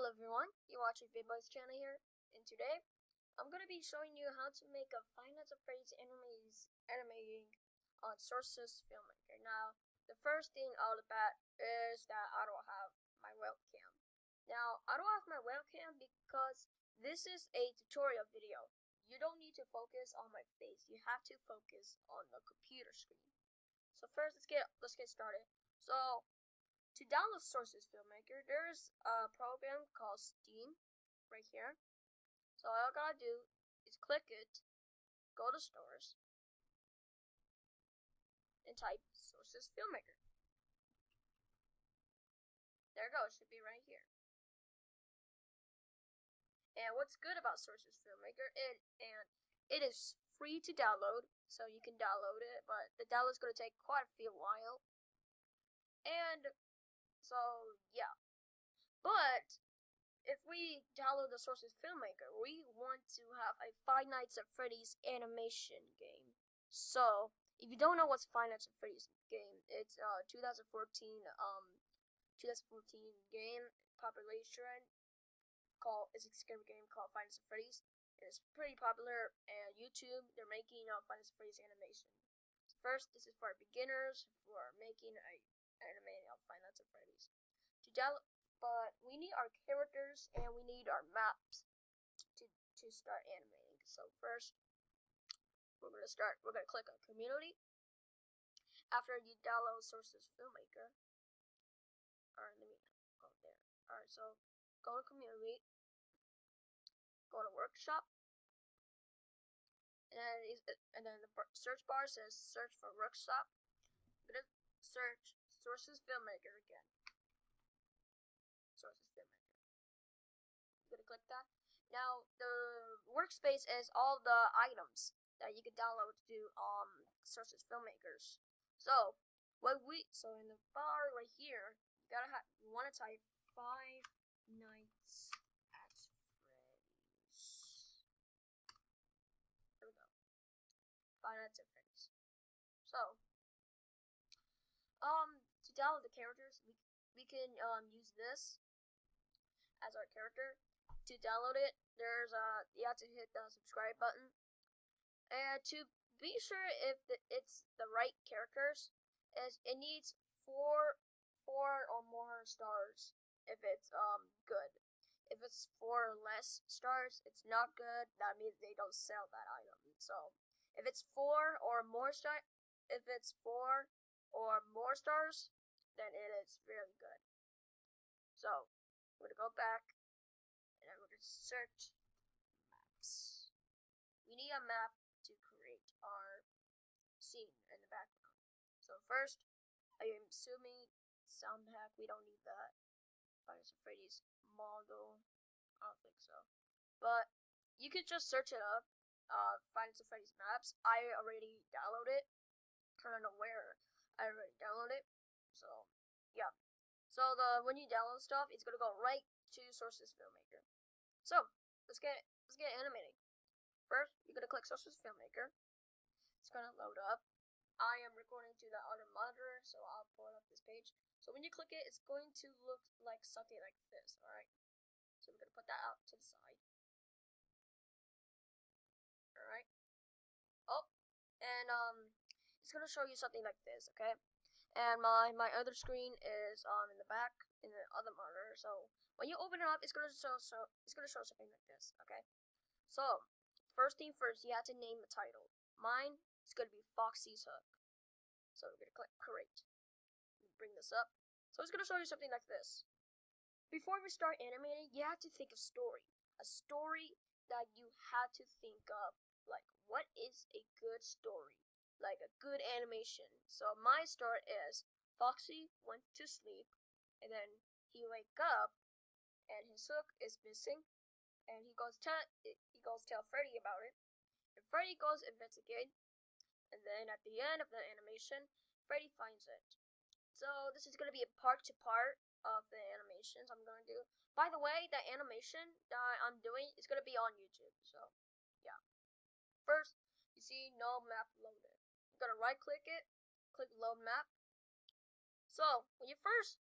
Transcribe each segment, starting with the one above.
Hello everyone, you're watching Vidboy's channel here, and today I'm going to be showing you how to make a Five Nights at Freddy's animating on Sources Filmmaker. Now, the first thing out of the bat is that I don't have my webcam. Now, I don't have my webcam because this is a tutorial video. You don't need to focus on my face, you have to focus on the computer screen. So first, let's get started. So, to download Sources Filmmaker, there's a program called Steam right here. So all I gotta do is click it, go to Stores, and type Sources Filmmaker. There it goes, should be right here. And what's good about Sources Filmmaker, it is free to download, so you can download it, but the download's gonna take quite a few while. And so yeah, but if we download the Sources Filmmaker, we want to have a Five Nights at Freddy's animation game. So if you don't know what's Five Nights at Freddy's game, it's 2014 game population it's a scary game called Five Nights at Freddy's. It's pretty popular, and YouTube they're making Five Nights at Freddy's animation. So first, this is for beginners for making a animating of Five Nights at Freddy's. But we need our characters and we need our maps to start animating. So first, we're gonna click on Community. After you download Sources Filmmaker, alright, let me go there. Alright, so go to Community, go to Workshop, and then the search bar says Search for Workshop. I'm gonna search Sources Filmmaker again. Sources Filmmaker. You're gonna click that. Now the workspace is all the items that you can download to do Sources Filmmakers. So in the bar right here, you wanna type Five Nights at Freddy's. There we go. Five Nights at Freddy's. So to download the characters, we can use this as our character. To download it, you have to hit the subscribe button, and to be sure if it's the right characters, it needs four or more stars if it's good. If it's 4 or less stars, it's not good. That means they don't sell that item. So if it's 4 or more stars, then it is really good. So we're gonna go back and we're gonna search maps. We need a map to create our scene in the background. So first, I am assuming sound pack. We don't need that. Five Nights at Freddy's model. I don't think so. But you could just search it up. Five Nights at Freddy's maps. I already downloaded it. I don't know where I already downloaded it. So yeah. So when you download stuff, it's gonna go right to Sources Filmmaker. So let's get animating. First, you're gonna click Sources Filmmaker. It's gonna load up. I am recording to the other monitor, so I'll pull up this page. So when you click it, it's going to look like something like this. All right. So we're gonna put that out to the side. All right. Oh, and it's gonna show you something like this. Okay. And my other screen is in the back in the other monitor. So when you open it up, it's gonna show something like this. Okay. So first thing first, you have to name the title. Mine is gonna be Foxy's Hook. So we're gonna click Create. Bring this up. So it's gonna show you something like this. Before we start animating, you have to think of story. A story that you had to think of. Like, what is a good story? Like a good animation. So my story is Foxy went to sleep, and then he wake up, and his hook is missing, and he goes tell Freddy about it, and Freddy goes investigate, and then at the end of the animation, Freddy finds it. So this is gonna be a part to part of the animations I'm gonna do. By the way, the animation that I'm doing is gonna be on YouTube. So yeah. First, you see no map loaded. You're gonna right click it, click load map. So when you first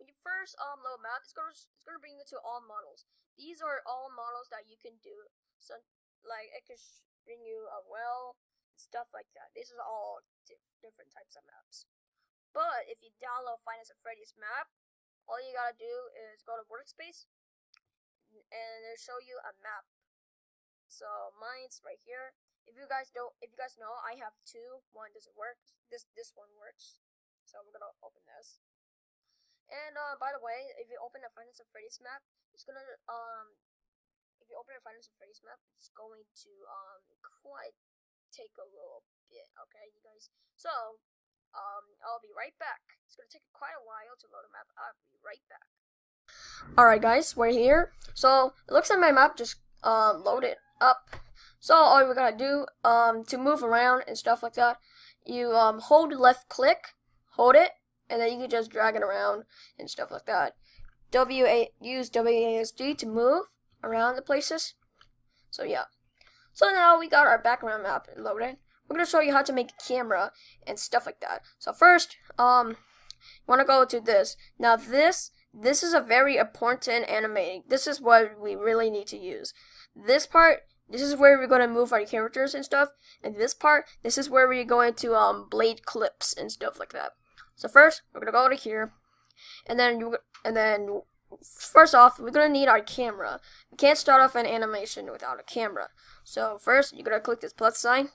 when you first load map, it's gonna bring you to all models. These are all models that you can do. So like it can bring you a well, stuff like that. These are all different types of maps. But if you download Five Nights at Freddy's map, all you gotta do is go to workspace, and it'll show you a map. So mine's right here. If you guys know, I have two. One doesn't work. This one works. So we're gonna open this. And by the way, if you open a Five Nights at Freddy's map, it's gonna if you open a Five Nights at Freddy's map, it's going to quite take a little bit. Okay, you guys. So I'll be right back. It's gonna take quite a while to load a map. I'll be right back. Alright guys, we're here. So it looks like my map just loaded up. So all we gotta do to move around and stuff like that, you hold left click, hold it, and then you can just drag it around and stuff like that. Use WASD to move around the places. So yeah. So now we got our background map loaded. We're gonna show you how to make a camera and stuff like that. So first, you wanna go to this. Now this is a very important animating. This is what we really need to use. This part, this is where we're going to move our characters and stuff. And this part, this is where we're going to blade clips and stuff like that. So first, we're going to go to here. And then first off, we're going to need our camera. We can't start off an animation without a camera. So first, you're going to click this plus sign.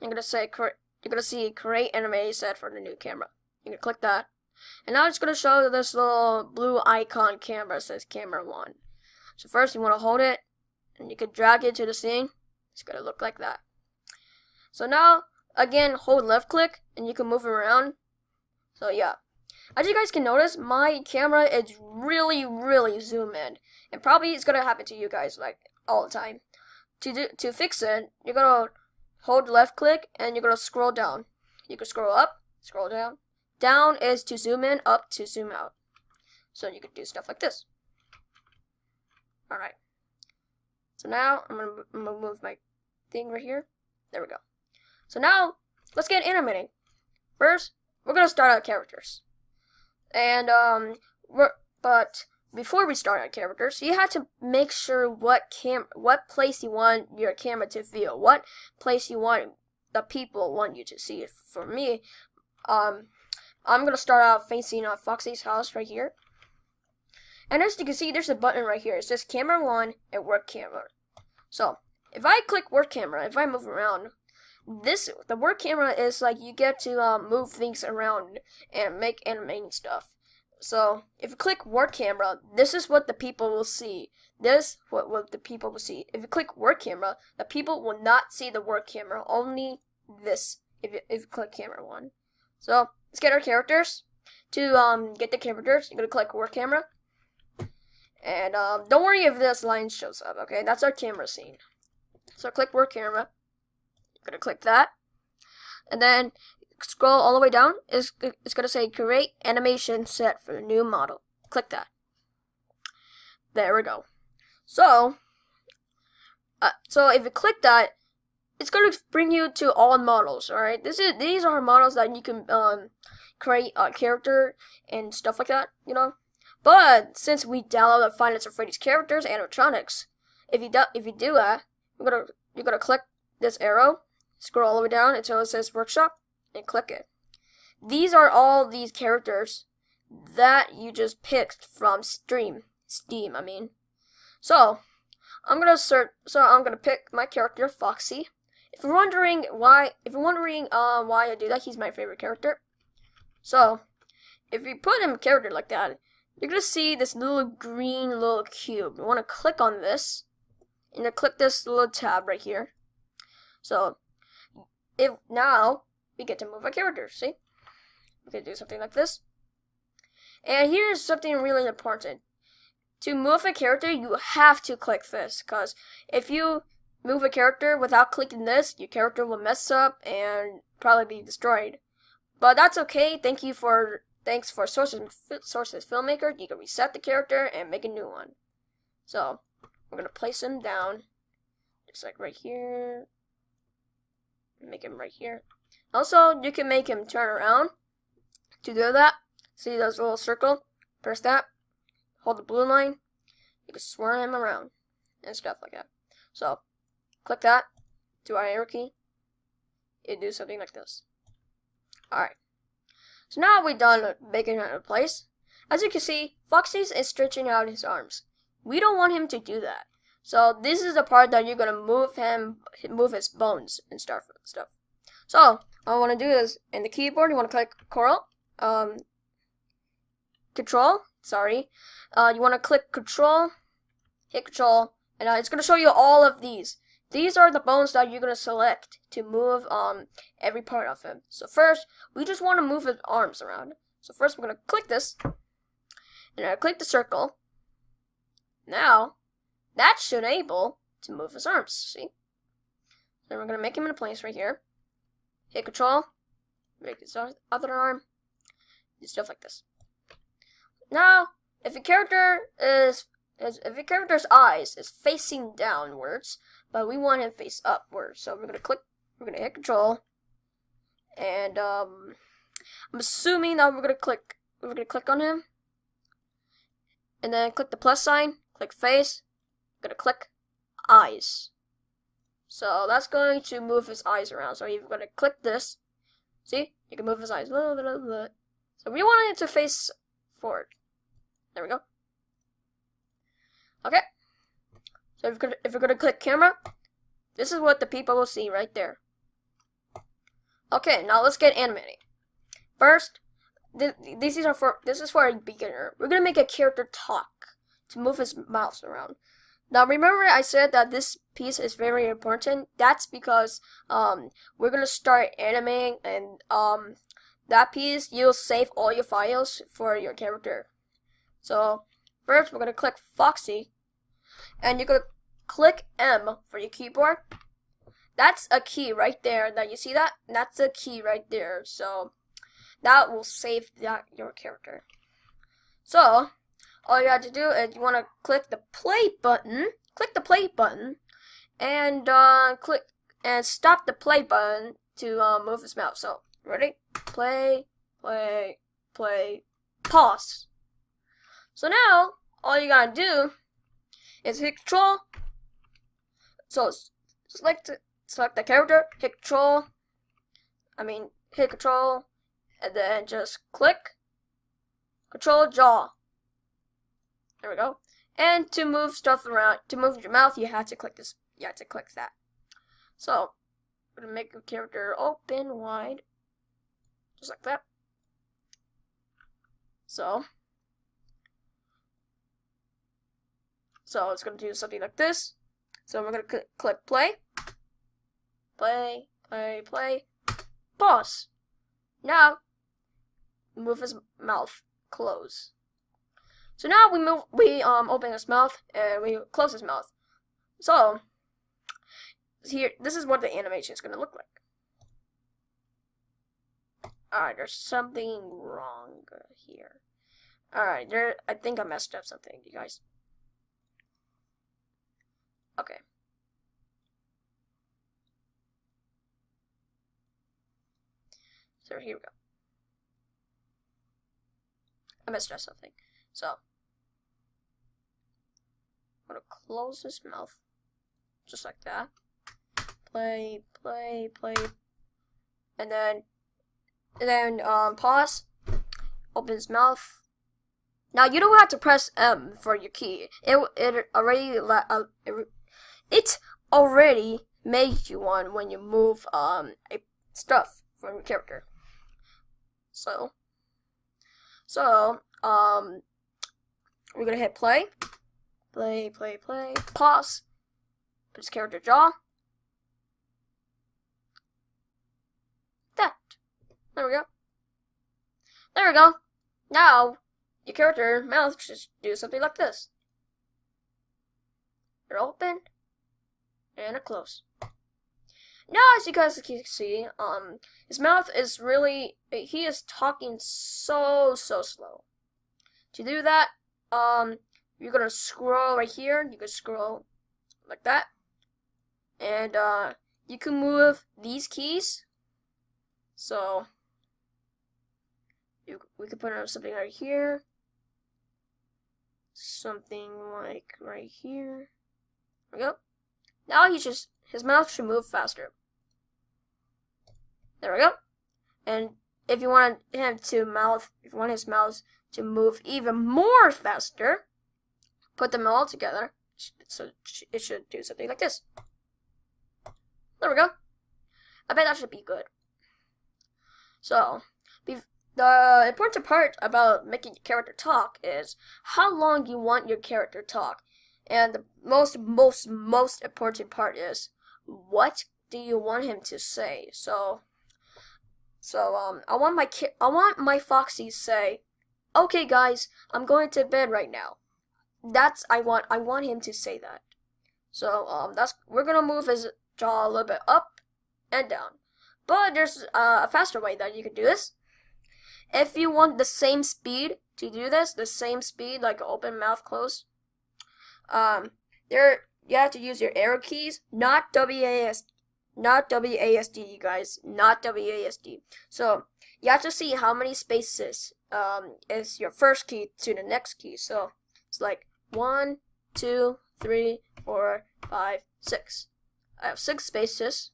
You're going to see create animated set for the new camera. You're going to click that. And now it's going to show this little blue icon camera that says camera 1. So first you want to hold it, and you can drag it to the scene. It's going to look like that. So now, again, hold left click, and you can move it around. So yeah. As you guys can notice, my camera is really zoom in. And probably it's going to happen to you guys like all the time. To fix it, you're going to hold left click, and you're going to scroll down. You can scroll up, scroll down. Down is to zoom in, up to zoom out. So you could do stuff like this. Alright. So now I'm gonna move my thing right here. There we go. So now let's get animating. First, we're gonna start our characters. And but before we start our characters, you have to make sure what place you want your camera to view. What place you want the people want you to see. For me, I'm going to start out facing Foxy's house right here. And as you can see, there's a button right here. It says camera 1 and work camera. So, if I click work camera, if I move around, the work camera is like you get to move things around and make animating stuff. So, if you click work camera, this is what the people will see. This what the people will see. If you click work camera, the people will not see the work camera, only this if you click camera 1. So, let's get our characters. To get the characters, you're going to click work camera. And don't worry if this line shows up, okay? That's our camera scene. So click work camera. You're going to click that. And then scroll all the way down. It's going to say create animation set for the new model. Click that. There we go. So if you click that, it's going to bring you to all models, alright? These are models that you can create a character and stuff like that, you know? But since we downloaded Five Nights at Freddy's characters, animatronics, if you do that, you're gonna click this arrow, scroll all the way down until it says workshop, and click it. These are all these characters that you just picked from Steam. I mean. So I'm gonna pick my character Foxy. If you're wondering why I do that, he's my favorite character. So if you put him a character like that, you're going to see this little green little cube. You want to click on this. And click this little tab right here. So, now we get to move our characters, see? We can do something like this. And here's something really important. To move a character, you have to click this. Because if you move a character without clicking this, your character will mess up and probably be destroyed. But that's okay. Thanks for Sources Filmmaker. You can reset the character and make a new one. So, we're going to place him down. Just like right here. Make him right here. Also, you can make him turn around. To do that, see those little circle? Press that. Hold the blue line. You can swirl him around and stuff like that. So, click that. Do our arrow key. It do something like this. Alright. So now we're done making it in place. As you can see, Foxy is stretching out his arms. We don't want him to do that. So this is the part that you're gonna move his bones and stuff. So what I want to do is in the keyboard, you want to click Control. Sorry, you want to click Control, hit Control, and it's gonna show you all of these. These are the bones that you're gonna select to move every part of him. So first, we just want to move his arms around. So first, we're gonna click this, and I click the circle. Now, that should able to move his arms. See? Then we're gonna make him in a place right here. Hit Control, make his other arm, do stuff like this. Now, if your character's eyes is facing downwards, but we want him face upwards, so we're gonna hit Control, and I'm assuming that we're gonna click on him, and then click the plus sign, click face, we're gonna click eyes. So that's going to move his eyes around. So you're gonna click this. See, you can move his eyes. So we want it to face forward. There we go. Okay. So if we're gonna click camera, this is what the people will see right there. Okay, now let's get animating. First, this is for a beginner. We're gonna make a character talk to move his mouth around. Now remember I said that this piece is very important. That's because we're gonna start animating, and that piece you'll save all your files for your character. So first we're gonna click Foxy, and you're gonna click M for your keyboard. That's a key right there. That you see that? That's a key right there. So that will save your character. So all you have to do is you want to click the play button. Click the play button, and click and stop the play button to move his mouth. So ready? Play, play, play, pause. So now all you gotta do is hit Control. So select the character. Hit Control, and then just click Control jaw. There we go. And to move stuff around, to move your mouth, you have to click this. You have to click that. So we're gonna make the character open wide, just like that. So it's gonna do something like this. So we're gonna click play, play, play, play, pause. Now move his mouth, close. So now we open his mouth and we close his mouth. So here, this is what the animation is gonna look like. Alright, there's something wrong here. Alright, I think I messed up something, you guys. Okay. So here we go. I messed up something. So I'm gonna close his mouth, just like that. Play, play, play, and then pause. Open his mouth. Now you don't have to press M for your key. It already made you one when you move stuff from your character. So we're gonna hit play, play, play, play, pause, put his character jaw. That. There we go. There we go. Now your character mouth should do something like this. They're open and a close. Now, as you guys can see, his mouth is really, he is talking so slow. To do that, you're gonna scroll right here. You can scroll like that, and you can move these keys. So we could put on something right here. something like right here. There we go. Now his mouth should move faster. There we go. And if you want his mouth to move even more faster, put them all together. So it should do something like this. There we go. I bet that should be good. So, the important part about making your character talk is how long you want your character to talk. And the most important part is, what do you want him to say? So I want my Foxy to say, "Okay guys, I'm going to bed right now." I want him to say that. So we're gonna move his jaw a little bit up and down. But there's a faster way that you can do this. If you want the same speed to do this, the same speed like open mouth close, you have to use your arrow keys, not WASD, you guys, not WASD. So you have to see how many spaces is your first key to the next key. So it's like 1, 2, 3, 4, 5, 6. I have 6 spaces.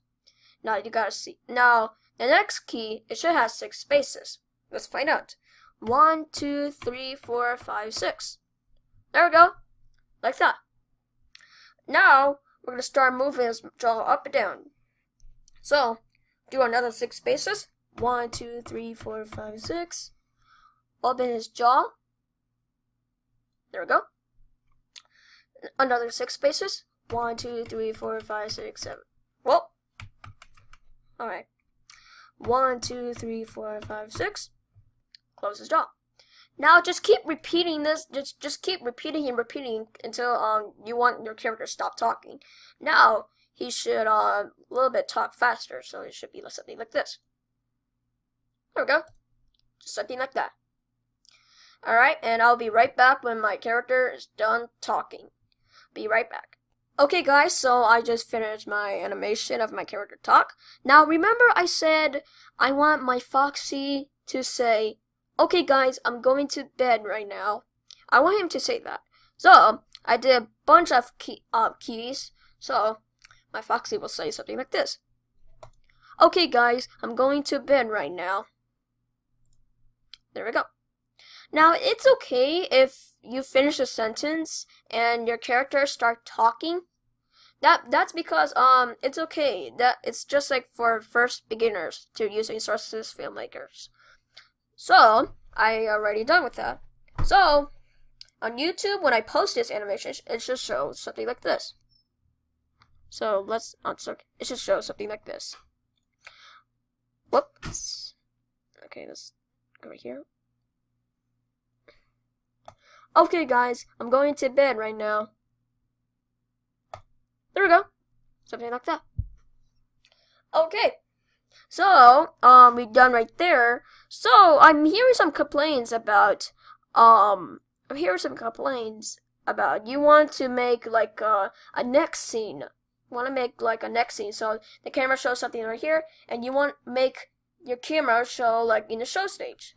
Now you gotta see. Now the next key, it should have 6 spaces. Let's find out. 1, 2, 3, 4, 5, 6. There we go. Like that. Now we're gonna start moving his jaw up and down. So do another 6 spaces. 1, 2, 3, 4, 5, 6. Open his jaw. There we go. Another 6 spaces. 1, 2, 3, 4, 5, 6, 7. Whoa. Alright. 1, 2, 3, 4, 5, 6. Close his jaw. Now just keep repeating this. Just keep repeating and repeating until you want your character to stop talking. Now he should a little bit talk faster, so it should be something like this. There we go. Just something like that. Alright, and I'll be right back when my character is done talking. Be right back. Okay guys, so I just finished my animation of my character talk. Now remember I said I want my Foxy to say, "Okay guys, I'm going to bed right now." I want him to say that. So I did a bunch of keys. So my Foxy will say something like this. "Okay guys, I'm going to bed right now." There we go. Now it's okay if you finish a sentence and your character start talking. That's because it's okay. That it's just like for first beginners to using sources filmmakers. So I already done with that. So on YouTube when I post this animation, it should show something like this. So it should show something like this. Whoops. Okay, let's go right here. "Okay guys, I'm going to bed right now." There we go. Something like that. Okay. So, we're done right there. So, I'm hearing some complaints about, you want to make like a next scene. You want to make like a next scene. So, the camera shows something right here, and you want to make your camera show like in the show stage.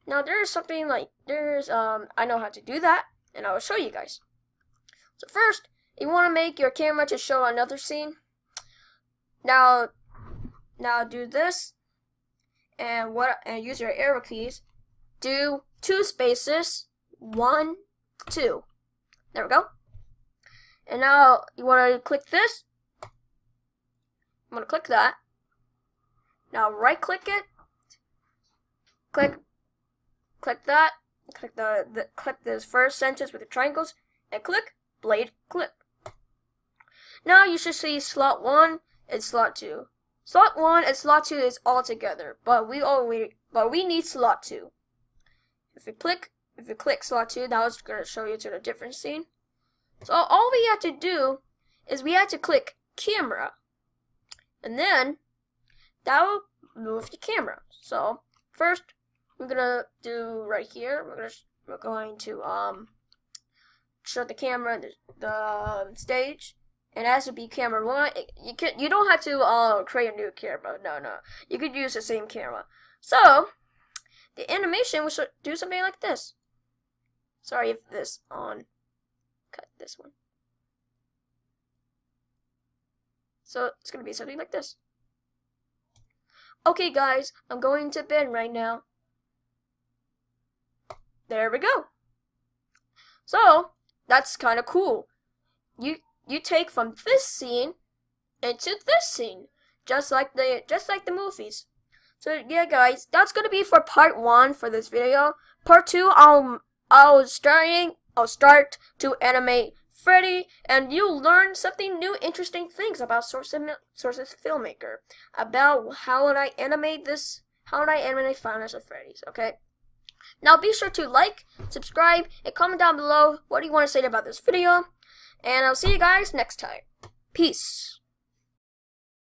Now, there's something like, I know how to do that, and I will show you guys. So first, you want to make your camera to show another scene. Now do this, and use your arrow keys. Do 2 spaces, 1, 2. There we go. And now you want to click this. I'm going to click that. Now right click it. Click that. Click this first sentence with the triangles, and click blade clip. Now you should see slot 1 and slot 2. Slot 1 and slot 2 is all together, but we need slot 2. If you click slot 2, now it's gonna show you to the different scene. So all we have to do is we have to click camera, and then that will move the camera. So first we're gonna do right here. We're going to show the camera the stage. It has to be camera 1. You don't have to create a new camera. No. You could use the same camera. So the animation will do something like this. Sorry if this on. Cut this one. So it's gonna be something like this. Okay guys, I'm going to bed right now. There we go. So that's kind of cool. You take from this scene into this scene, just like the movies. So yeah guys, that's gonna be for part 1 for this video. Part 2, I'll start to animate Freddy, and you'll learn something new, interesting things about Source's filmmaker, about how would I animate Five Nights at Freddy's. Okay. Now be sure to like, subscribe, and comment down below what do you want to say about this video. And I'll see you guys next time. Peace.